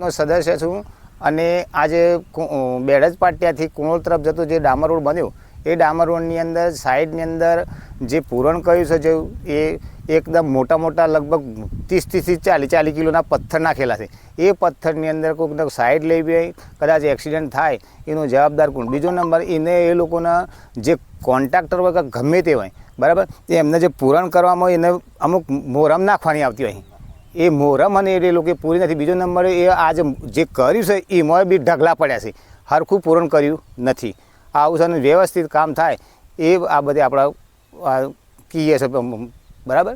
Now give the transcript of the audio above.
નો સદસ્ય છું અને આજે બેડજ પાટિયાથી કુણોલ તરફ જતો જે ડામર રોડ બન્યો એ ડામર રોડની અંદર સાઈડની અંદર જે પૂરણ કર્યું છે જે એ એકદમ મોટા મોટા લગભગ 30 થી 40 કિલોના પથ્થર નાખેલા છે. એ પથ્થરની અંદર કોઈક સાઈડ લઈ ગઈ કદાચ એક્સિડન્ટ થાય એનો જવાબદાર કોણ? બીજો નંબર એને એ લોકોના જે કોન્ટ્રાક્ટર વગર ગમે તે હોય બરાબર એમને જે પૂરણ કરવામાં એને અમુક મોરમ નાખવાની આવતી હોય એ મોરમ અને એ લોકો પૂરી નથી. બીજો નંબર એ આજે જે કર્યું છે એમાં બી ઢગલા પડ્યા છે, સરખું પૂરણ કર્યું નથી. આવું છે અને વ્યવસ્થિત કામ થાય એ આ બધે આપણા કહીએ છે બરાબર.